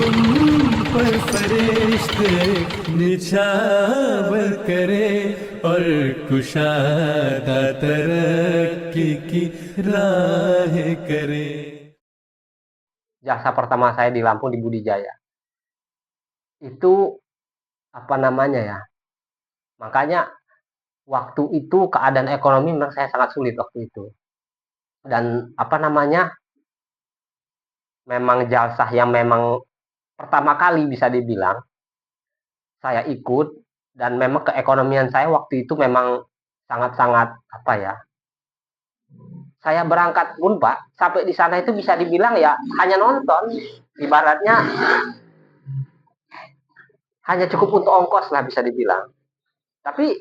तुम पर फरिश्ते निछावर करे और कुशादा तरक्की की राह करे. Jasa pertama saya di Lampung di Budi Jaya. Itu apa namanya ya? Makanya waktu itu keadaan ekonomi menurut saya sangat sulit waktu itu. Dan apa namanya? Memang jalsah yang memang pertama kali bisa dibilang saya ikut, dan memang keekonomian saya waktu itu memang sangat-sangat apa ya? Saya berangkat pun Pak, sampai di sana itu bisa dibilang ya hanya nonton, ibaratnya hanya cukup untuk ongkos lah bisa dibilang. Tapi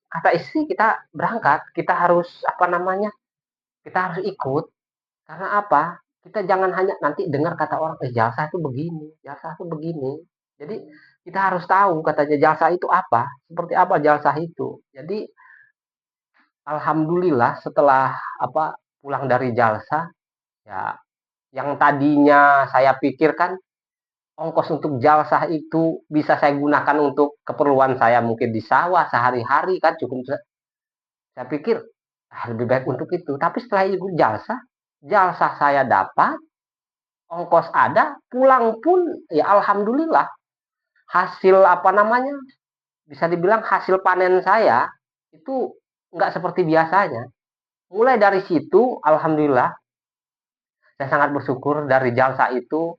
kata istri kita berangkat, kita harus apa namanya? Kita harus ikut. Karena apa? Kita jangan hanya nanti dengar kata orang, jasa itu begini, jasa itu begini. Jadi kita harus tahu katanya jasa itu apa, seperti apa jasa itu. Jadi alhamdulillah setelah apa pulang dari jalsa, ya yang tadinya saya pikirkan ongkos untuk jalsah itu bisa saya gunakan untuk keperluan saya mungkin di sawah sehari-hari kan cukup. Saya pikir lebih baik untuk itu. Tapi setelah ikut jalsah, jalsah saya dapat, ongkos ada, pulang pun ya alhamdulillah hasil apa namanya bisa dibilang hasil panen saya itu nggak seperti biasanya. Mulai dari situ alhamdulillah saya sangat bersyukur dari jalsa itu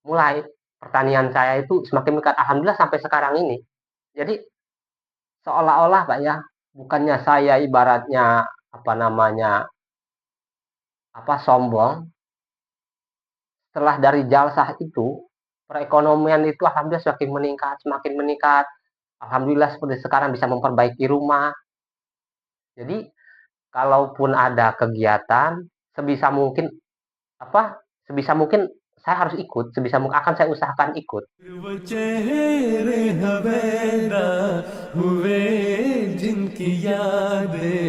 mulai pertanian saya itu semakin meningkat alhamdulillah sampai sekarang ini. Jadi seolah-olah Pak ya, bukannya saya ibaratnya apa namanya apa sombong, setelah dari jalsah itu perekonomian itu alhamdulillah semakin meningkat, semakin meningkat. Alhamdulillah seperti sekarang bisa memperbaiki rumah. Jadi kalaupun ada kegiatan sebisa mungkin apa sebisa mungkin saya harus ikut, sebisa mungkin akan saya usahakan ikut. वो चेहरे हवेदा हुए जिनकी यादें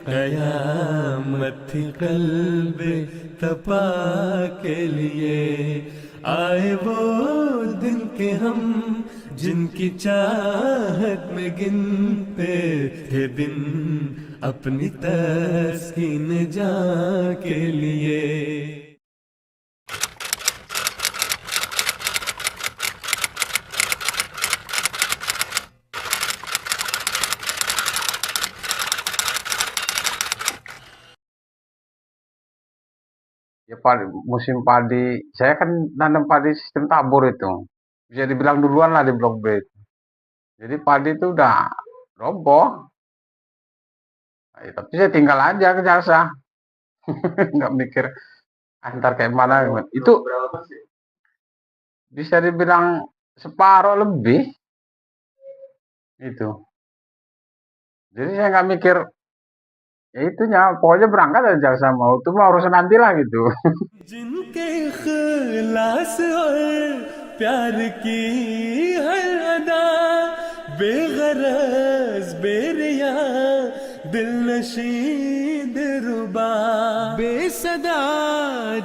कयामत थी कल्बे तपा के लिए आए वो दिन के हम जिनकी चाहत में गिनते थे दिन अपनी तस्कीन जा के लिए. Ya musim padi, saya kan nanam padi sistem tabur itu. Bisa dibilang duluan lah di Blok B itu. Jadi padi itu udah roboh. Ya, tapi saya tinggal aja ke jasa. Nggak mikir antar kayak mana. Itu bisa dibilang separuh lebih itu. Jadi saya nggak mikir ya itunya, pokoknya berangkat aja jasa mau itu mah urusan nanti lah gitu. जिनके इखलास और प्यार की हर अदा बेगरज बेरिया दिल नशी दिलरुबा बेसदा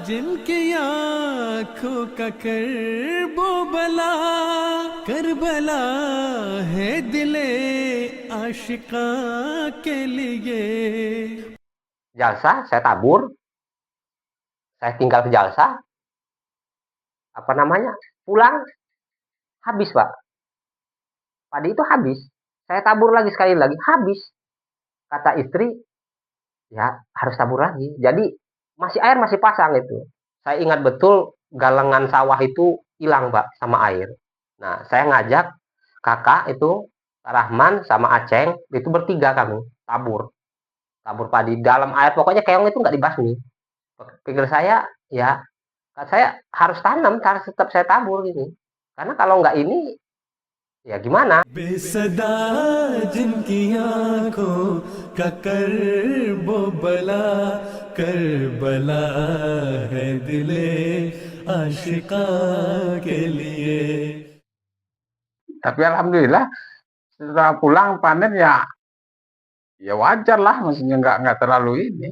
जिनकी आँखों का करबो बला करबला है दिले आशिका के लिए. Jalsa saya tabur, saya tinggal ke jalsa, apa namanya pulang habis Pak, padi itu habis, saya tabur lagi sekali lagi habis, kata istri ya harus tabur lagi. Jadi masih air masih pasang itu. Saya ingat betul galengan sawah itu hilang Pak sama air. Nah saya ngajak kakak itu Rahman sama Aceng itu bertiga kami tabur tabur padi dalam air pokoknya keong itu nggak dibasmi. Pikir saya ya saya harus tanam harus tetap saya tabur ini karena kalau nggak ini ya gimana. बेसदा जिनकी आंखों का करबो बला करबला है दिले आशिका के लिए. Tapi alhamdulillah setelah pulang panen ya wajar lah, maksudnya nggak terlalu ini,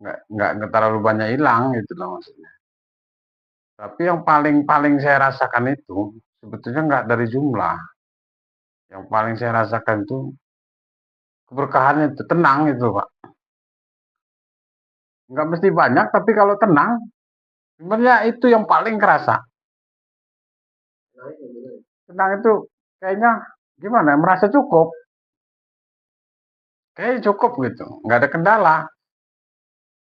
nggak terlalu banyak hilang gitu loh maksudnya. Tapi yang paling saya rasakan itu sebetulnya nggak dari jumlah. Yang paling saya rasakan itu keberkahannya itu tenang itu, Pak. Nggak mesti banyak, tapi kalau tenang, sebenarnya itu yang paling kerasa. Tenang itu kayaknya gimana? Merasa cukup, kayaknya cukup gitu, nggak ada kendala.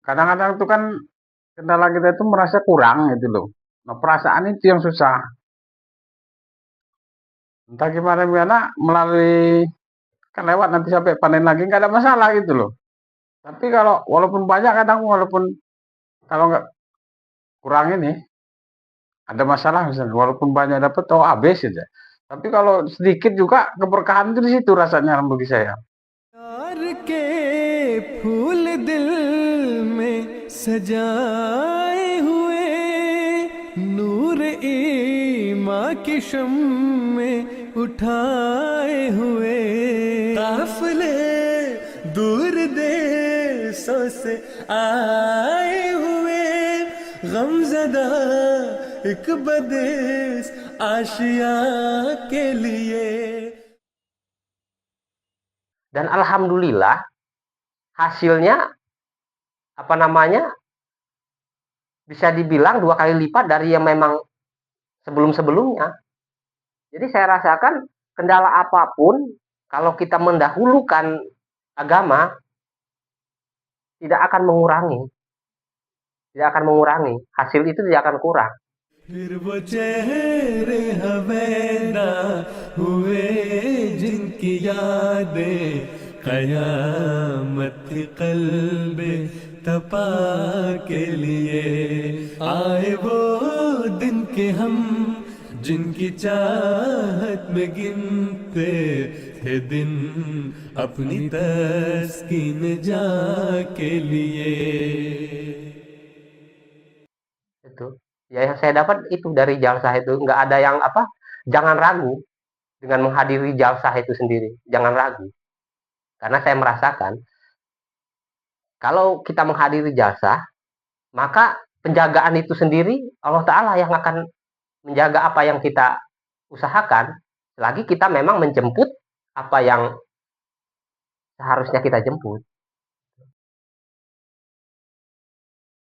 Kadang-kadang itu kan kendala kita itu merasa kurang gitu loh. Nah, perasaan itu yang susah. Entah gimana gimana melalui kan lewat nanti sampai panen lagi nggak ada masalah gitu loh. Tapi kalau walaupun banyak kadang walaupun kalau nggak kurang ini ada masalah misalnya walaupun banyak dapat oh habis aja. Tapi kalau sedikit juga keberkahan itu di situ rasanya bagi saya. प्यार के फूल दिल में सजाए हुए नूर ईमा की में उठाए हुए काफिले दूर देशों से आए हुए गमज़दा एक बदेस आशिया के लिए. Dan alhamdulillah hasilnya apa namanya bisa dibilang 2 kali lipat dari yang memang sebelum-sebelumnya. Jadi saya rasakan kendala apapun kalau kita mendahulukan agama tidak akan mengurangi, hasil itu tidak akan kurang. फिर वो चेहरे हवेदा हुए जिनकी यादें कयामत थी कल्बे तपा के लिए आए वो दिन के हम जिनकी चाहत में गिनते थे दिन अपनी तस्कीन जा के लिए. Itu ya yang saya dapat itu dari jalsah itu nggak ada yang apa, jangan ragu dengan menghadiri jalsah itu sendiri, jangan ragu karena saya merasakan kalau kita menghadiri jalsah maka penjagaan itu sendiri Allah Ta'ala yang akan menjaga apa yang kita usahakan selagi kita memang menjemput apa yang seharusnya kita jemput.